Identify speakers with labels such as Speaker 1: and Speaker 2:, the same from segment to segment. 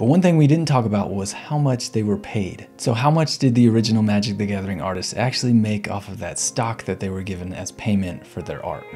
Speaker 1: But one thing we didn't talk about was how much they were paid. So how much did the original Magic the Gathering artists actually make off of that stock that they were given as payment for their art?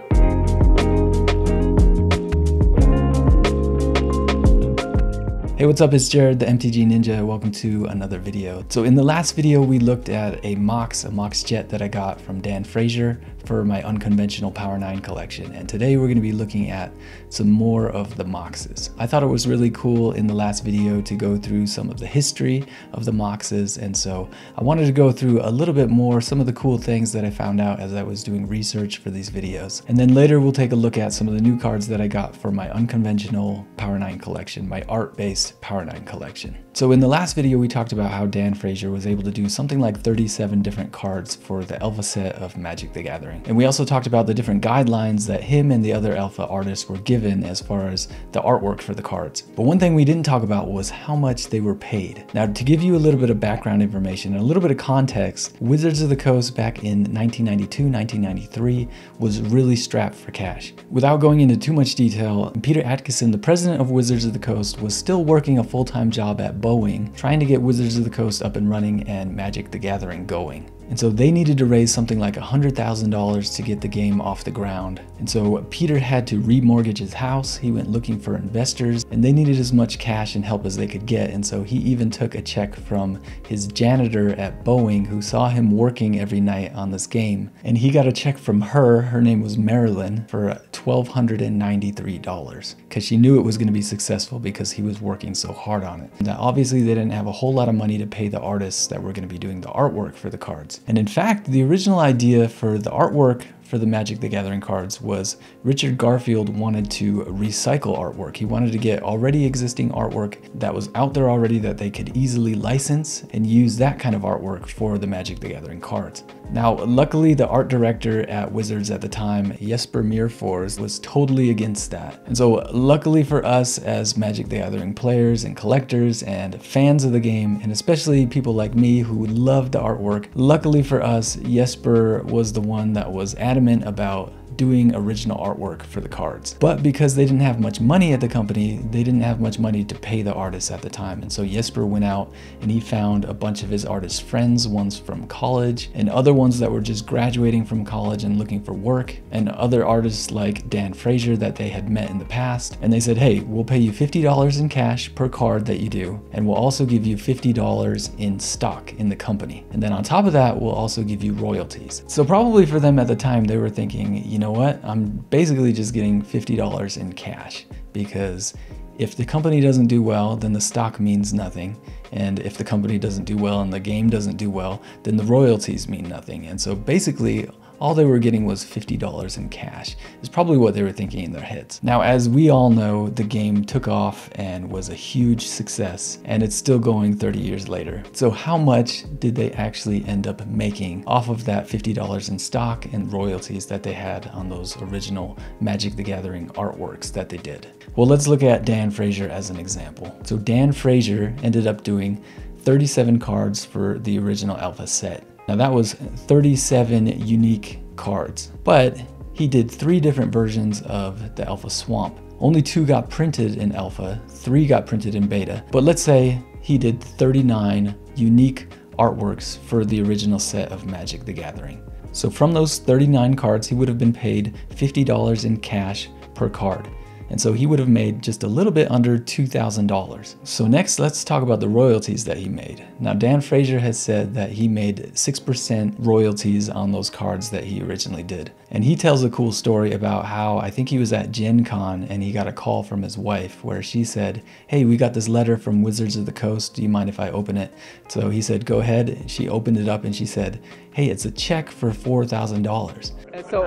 Speaker 1: Hey, what's up? It's Jared, the MTG Ninja. Welcome to another video. So in the last video, we looked at a Mox jet that I got from Dan Frazier for my Unconventional Power 9 collection. And today we're going to be looking at some more of the Moxes. I thought it was really cool in the last video to go through some of the history of the Moxes. And so I wanted to go through a little bit more, some of the cool things that I found out as I was doing research for these videos. And then later we'll take a look at some of the new cards that I got for my Unconventional Power 9 collection, my art-based Power 9 collection. So in the last video, we talked about how Dan Frazier was able to do something like 37 different cards for the alpha set of Magic the Gathering. And we also talked about the different guidelines that him and the other alpha artists were given as far as the artwork for the cards. But one thing we didn't talk about was how much they were paid. Now, to give you a little bit of background information and a little bit of context, Wizards of the Coast back in 1992, 1993 was really strapped for cash. Without going into too much detail, Peter Atkinson, the president of Wizards of the Coast, was still working a full-time job at Boeing, trying to get Wizards of the Coast up and running and Magic the Gathering going. And so they needed to raise something like $100,000 to get the game off the ground. And so Peter had to remortgage his house. He went looking for investors, and they needed as much cash and help as they could get. And so he even took a check from his janitor at Boeing, who saw him working every night on this game. And he got a check from her name was Marilyn, for $1,293, because she knew it was going to be successful because he was working so hard on it. Now, obviously they didn't have a whole lot of money to pay the artists that were going to be doing the artwork for the cards. And in fact, the original idea for the artwork for the Magic the Gathering cards was Richard Garfield wanted to recycle artwork. He wanted to get already existing artwork that was out there already that they could easily license and use that kind of artwork for the Magic the Gathering cards. Now, luckily, the art director at Wizards at the time, Jesper Myrfors, was totally against that. And so luckily for us as Magic the Gathering players and collectors and fans of the game, and especially people like me who love the artwork, luckily for us, Jesper was the one that was adamant about doing original artwork for the cards. But because they didn't have much money at the company, they didn't have much money to pay the artists at the time. And so Jesper went out and he found a bunch of his artist friends, ones from college and other ones that were just graduating from college and looking for work, and other artists like Dan Frazier that they had met in the past. And they said, hey, we'll pay you $50 in cash per card that you do, and we'll also give you $50 in stock in the company. And then on top of that, we'll also give you royalties. So probably for them at the time, they were thinking, you know what, I'm basically just getting $50 in cash, because if the company doesn't do well, then the stock means nothing. And if the company doesn't do well and the game doesn't do well, then the royalties mean nothing. And so basically, all they were getting was $50 in cash, is probably what they were thinking in their heads. Now, as we all know, the game took off and was a huge success, and it's still going 30 years later. So how much did they actually end up making off of that $50 in stock and royalties that they had on those original Magic the Gathering artworks that they did? Well, let's look at Dan Frazier as an example. So Dan Frazier ended up doing 37 cards for the original alpha set. Now that was 37 unique cards, but he did 3 different versions of the Alpha Swamp. Only 2 got printed in Alpha, 3 got printed in Beta, but let's say he did 39 unique artworks for the original set of Magic the Gathering. So from those 39 cards, he would have been paid $50 in cash per card. And so he would have made just a little bit under $2,000. So next, let's talk about the royalties that he made. Now, Dan Frazier has said that he made 6% royalties on those cards that he originally did. And he tells a cool story about how, I think he was at Gen Con and he got a call from his wife where she said, hey, we got this letter from Wizards of the Coast. Do you mind if I open it? So he said, go ahead. She opened it up and she said, hey, it's a check for $4,000.
Speaker 2: And so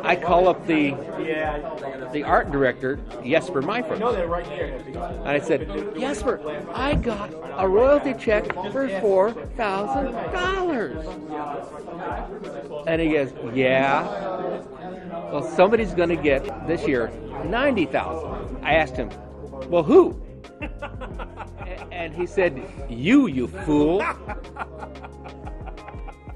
Speaker 2: I call up the art director, Jesper Myrfors. And I said, Jesper, I got a royalty check for $4,000. And he goes, yeah. Well, somebody's going to get this year $90,000. I asked him, well, who? And he said, you fool.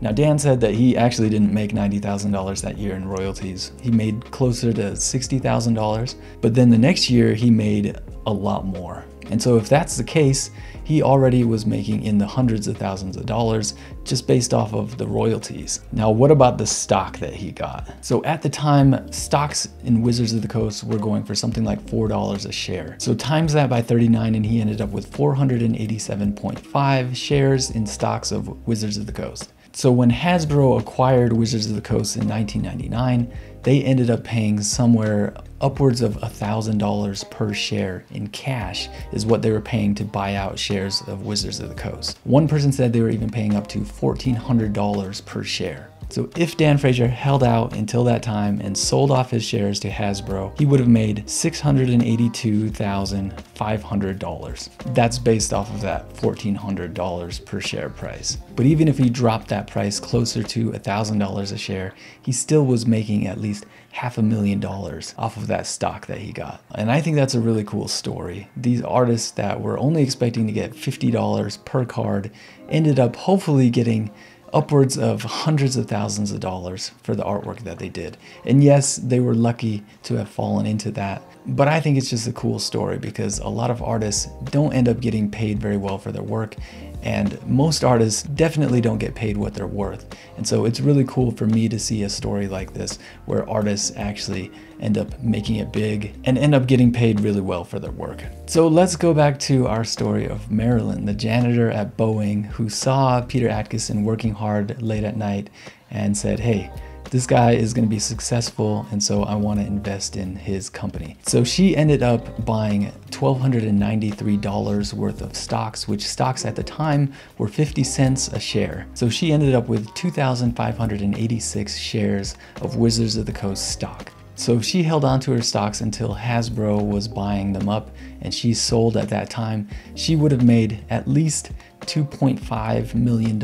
Speaker 1: Now, Dan said that he actually didn't make $90,000 that year in royalties. He made closer to $60,000, but then the next year he made a lot more. And so if that's the case, he already was making in the hundreds of thousands of dollars just based off of the royalties. Now, what about the stock that he got? So at the time, stocks in Wizards of the Coast were going for something like $4 a share. So times that by 39 and he ended up with 487.5 shares in stocks of Wizards of the Coast. So when Hasbro acquired Wizards of the Coast in 1999, they ended up paying somewhere upwards of $1,000 per share in cash is what they were paying to buy out shares of Wizards of the Coast. One person said they were even paying up to $1,400 per share. So if Dan Frazier held out until that time and sold off his shares to Hasbro, he would have made $682,500. That's based off of that $1,400 per share price. But even if he dropped that price closer to $1,000 a share, he still was making at least $500,000 off of that stock that he got. And I think that's a really cool story. These artists that were only expecting to get $50 per card ended up hopefully getting upwards of hundreds of thousands of dollars for the artwork that they did. And yes, they were lucky to have fallen into that. But I think it's just a cool story because a lot of artists don't end up getting paid very well for their work. And most artists definitely don't get paid what they're worth. And so it's really cool for me to see a story like this where artists actually end up making it big and end up getting paid really well for their work. So let's go back to our story of Marilyn, the janitor at Boeing who saw Peter Adkison working hard late at night and said, hey, this guy is going to be successful, and so I want to invest in his company. So she ended up buying $1,293 worth of stocks, which stocks at the time were 50 cents a share. So she ended up with 2,586 shares of Wizards of the Coast stock. So if she held on to her stocks until Hasbro was buying them up and she sold at that time, she would have made at least $2.5 million.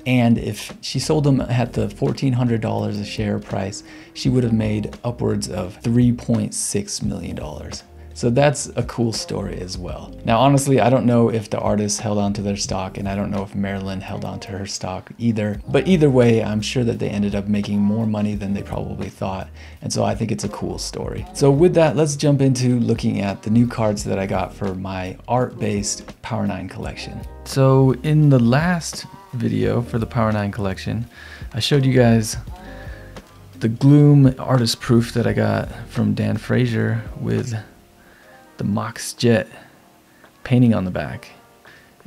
Speaker 1: And if she sold them at the $1,400 a share price, she would have made upwards of $3.6 million. So that's a cool story as well. Now, honestly, I don't know if the artists held on to their stock, and I don't know if Marilyn held on to her stock either. But either way, I'm sure that they ended up making more money than they probably thought. And so I think it's a cool story. So with that, let's jump into looking at the new cards that I got for my art-based Power 9 collection. So in the last video for the Power 9 collection, I showed you guys the Gloom artist proof that I got from Dan Frazier with the Mox Jet painting on the back.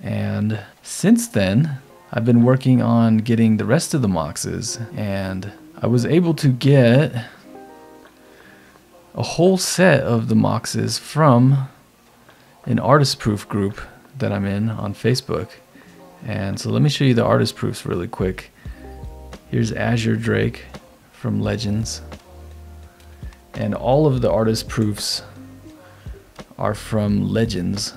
Speaker 1: And since then, I've been working on getting the rest of the Moxes, and I was able to get a whole set of the Moxes from an artist proof group that I'm in on Facebook. And so let me show you the artist proofs really quick. Here's Azure Drake from Legends, and all of the artist proofs are from Legends,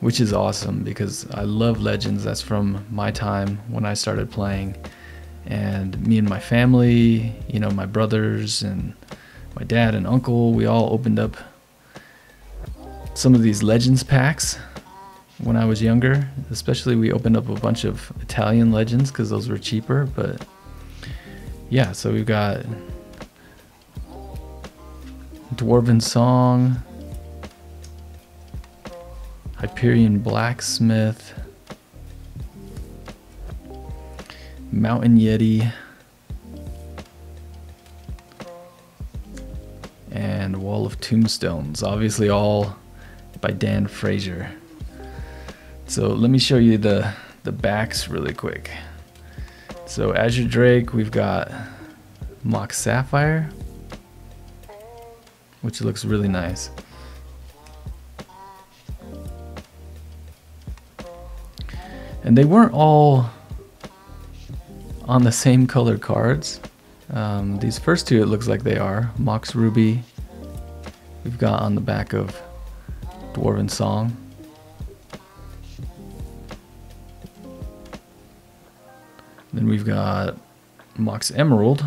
Speaker 1: which is awesome because I love Legends. That's from my time when I started playing, and me and my family, you know, my brothers and my dad and uncle, we all opened up some of these Legends packs when I was younger. Especially we opened up a bunch of Italian Legends because those were cheaper. But yeah, so we've got Dwarven Song, Hyperion Blacksmith, Mountain Yeti, and Wall of Tombstones, obviously all by Dan Frazier. So let me show you the backs really quick. So Azure Drake, we've got Mox Sapphire, which looks really nice. And they weren't all on the same color cards. These first two, it looks like they are. Mox Ruby, we've got on the back of Dwarven Song. Then we've got Mox Emerald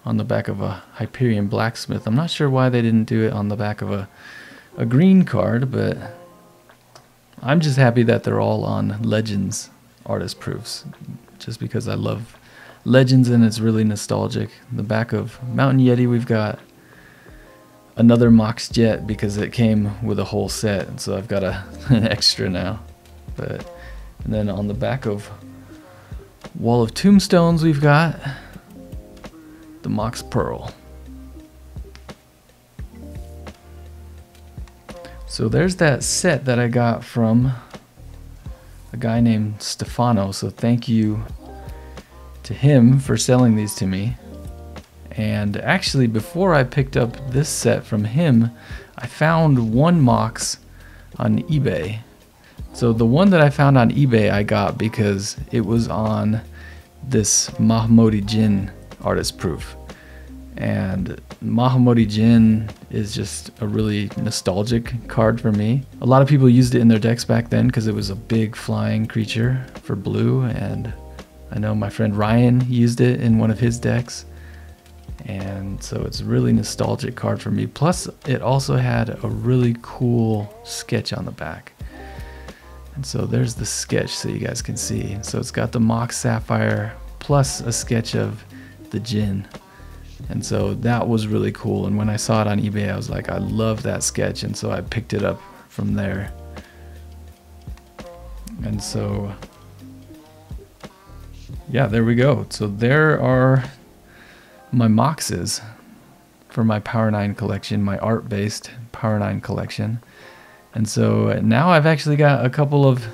Speaker 1: on the back of a Hyperion Blacksmith. I'm not sure why they didn't do it on the back of a green card, but I'm just happy that they're all on Legends artist proofs, just because I love Legends and it's really nostalgic. The back of Mountain Yeti, we've got another Mox Jet because it came with a whole set, and so I've got an extra now. And then on the back of Wall of Tombstones, we've got the Mox Pearl. So there's that set that I got from a guy named Stefano, so thank you to him for selling these to me. And actually, before I picked up this set from him, I found one Mox on eBay. So the one that I found on eBay I got because it was on this Mahamoti Jin artist proof. And Mahamoti Jin is just a really nostalgic card for me. A lot of people used it in their decks back then because it was a big flying creature for blue, and I know my friend Ryan used it in one of his decks. And so it's a really nostalgic card for me. Plus, it also had a really cool sketch on the back. And so there's the sketch so you guys can see. So it's got the Mox Sapphire plus a sketch of the Jin. And so that was really cool. And when I saw it on eBay, I was like, I love that sketch. And so I picked it up from there. And so, yeah, there we go. So there are my Moxes for my Power 9 collection, my art-based Power 9 collection. And so now I've actually got a couple of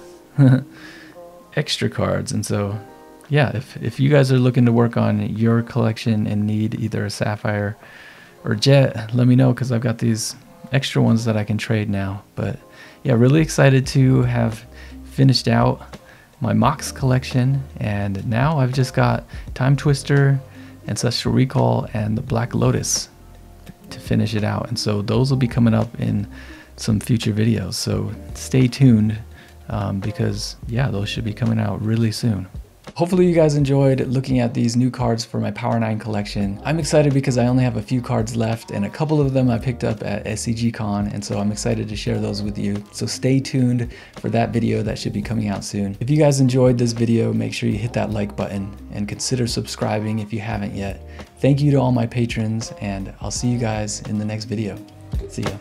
Speaker 1: extra cards. And so, yeah, if you guys are looking to work on your collection and need either a Sapphire or Jet, let me know, because I've got these extra ones that I can trade now. But yeah, really excited to have finished out my Mox collection. And now I've just got Time Twister, Ancestral Recall, and the Black Lotus to finish it out. And so those will be coming up in some future videos. So stay tuned because, yeah, those should be coming out really soon. Hopefully you guys enjoyed looking at these new cards for my Power 9 collection. I'm excited because I only have a few cards left, and a couple of them I picked up at SCG Con, and so I'm excited to share those with you. So stay tuned for that video that should be coming out soon. If you guys enjoyed this video, make sure you hit that like button and consider subscribing if you haven't yet. Thank you to all my patrons, and I'll see you guys in the next video. See ya.